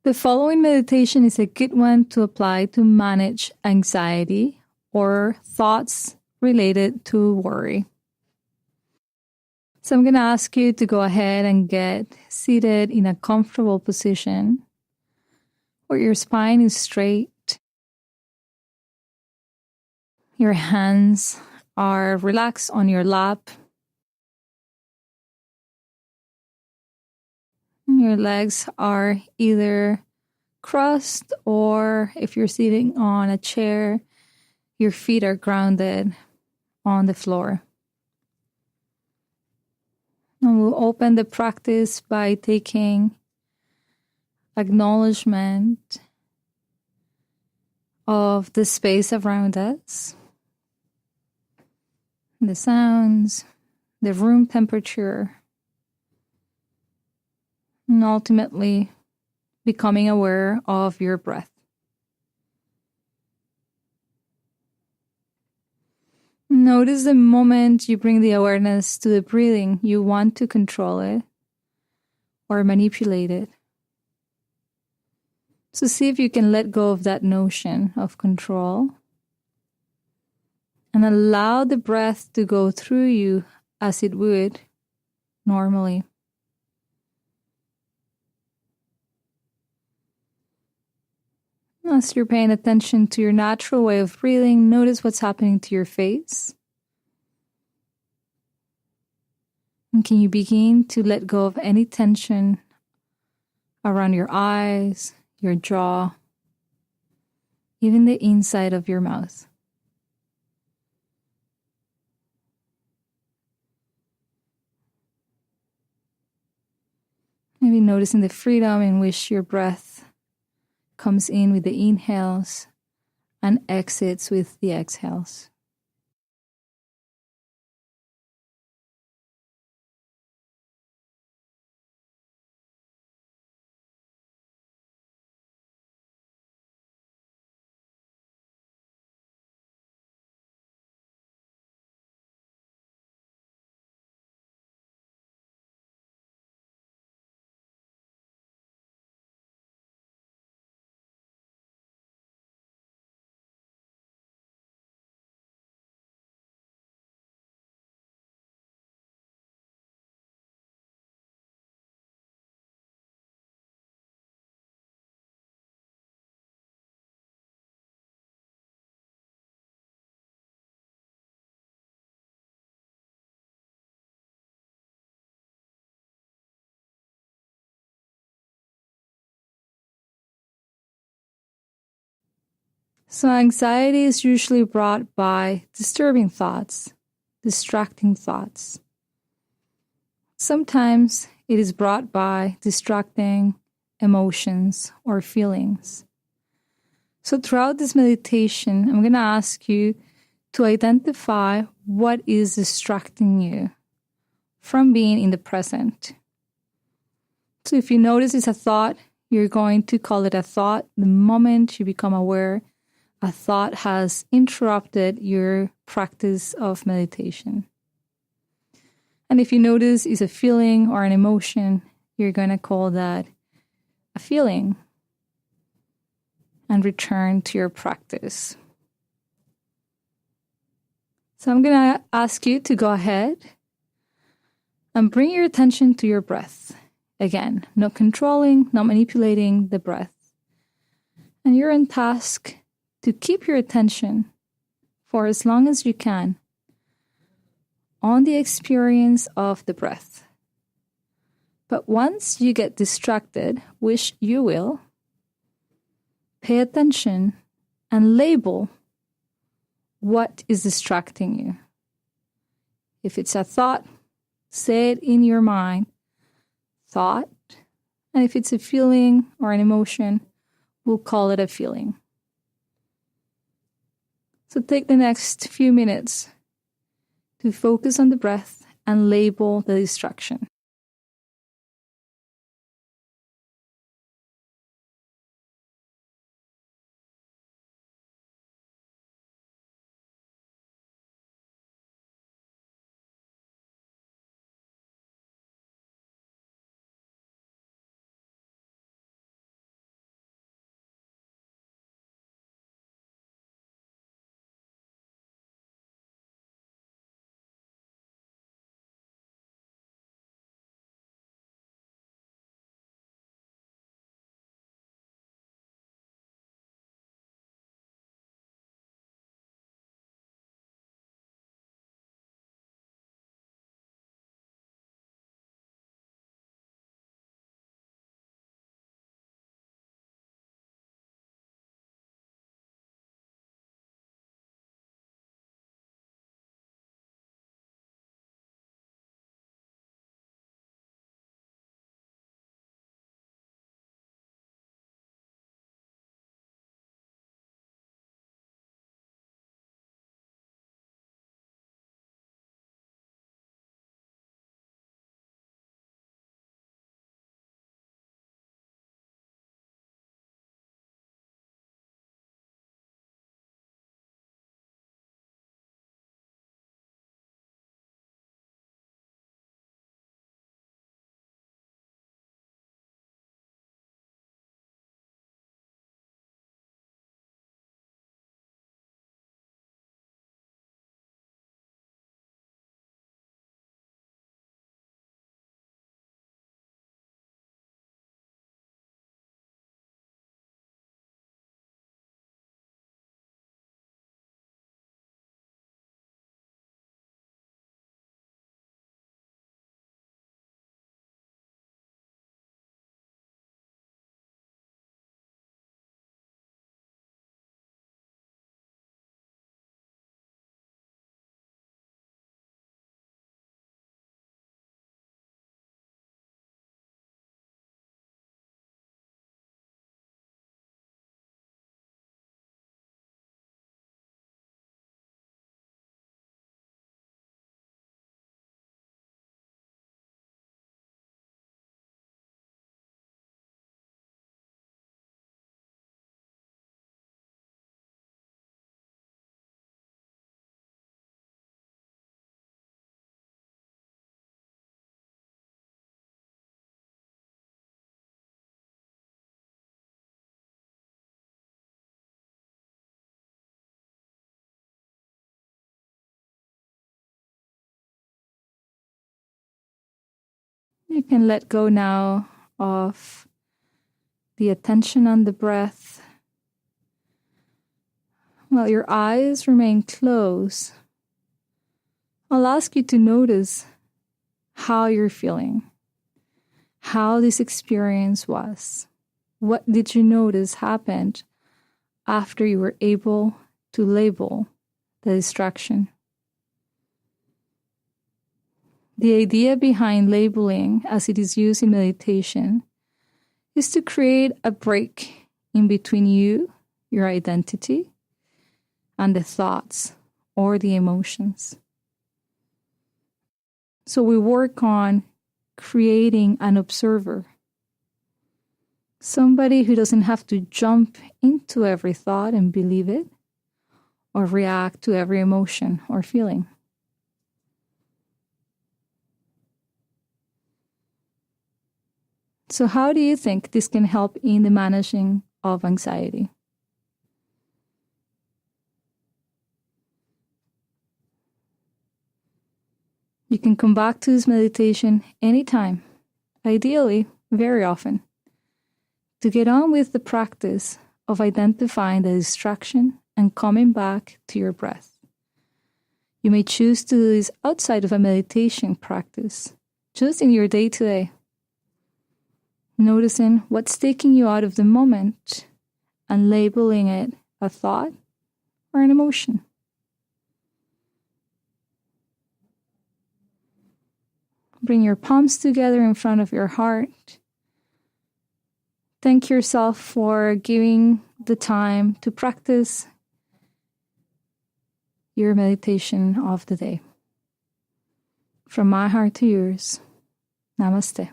The following meditation is a good one to apply to manage anxiety or thoughts related to worry. So I'm going to ask you to go ahead and get seated in a comfortable position where your spine is straight. Your hands are relaxed on your lap. Your legs are either crossed, or if you're sitting on a chair, your feet are grounded on the floor. And we'll open the practice by taking acknowledgement of the space around us, the sounds, the room temperature, and ultimately becoming aware of your breath. Notice the moment you bring the awareness to the breathing, you want to control it or manipulate it. So see if you can let go of that notion of control and allow the breath to go through you as it would normally. As you're paying attention to your natural way of breathing, notice what's happening to your face. And can you begin to let go of any tension around your eyes, your jaw, even the inside of your mouth? Maybe noticing the freedom in which your breath comes in with the inhales and exits with the exhales. So anxiety is usually brought by disturbing thoughts, distracting thoughts. Sometimes it is brought by distracting emotions or feelings. So throughout this meditation, I'm going to ask you to identify what is distracting you from being in the present. So if you notice it's a thought, you're going to call it a thought the moment you become aware a thought has interrupted your practice of meditation. And if you notice it's a feeling or an emotion, you're going to call that a feeling and return to your practice. So I'm going to ask you to go ahead and bring your attention to your breath. Again, not controlling, not manipulating the breath. And you're on task to keep your attention for as long as you can on the experience of the breath. But once you get distracted, which you will, pay attention and label what is distracting you. If it's a thought, say it in your mind, thought. And if it's a feeling or an emotion, we'll call it a feeling. So take the next few minutes to focus on the breath and label the distraction. You can let go now of the attention on the breath. While your eyes remain closed, I'll ask you to notice how you're feeling, how this experience was. What did you notice happened after you were able to label the distraction? The idea behind labeling, as it is used in meditation, is to create a break in between you, your identity, and the thoughts or the emotions. So we work on creating an observer, somebody who doesn't have to jump into every thought and believe it, or react to every emotion or feeling. So how do you think this can help in the managing of anxiety? You can come back to this meditation anytime, ideally very often, to get on with the practice of identifying the distraction and coming back to your breath. You may choose to do this outside of a meditation practice, just in your day-to-day, noticing what's taking you out of the moment and labeling it a thought or an emotion. Bring your palms together in front of your heart. Thank yourself for giving the time to practice your meditation of the day. From my heart to yours, namaste.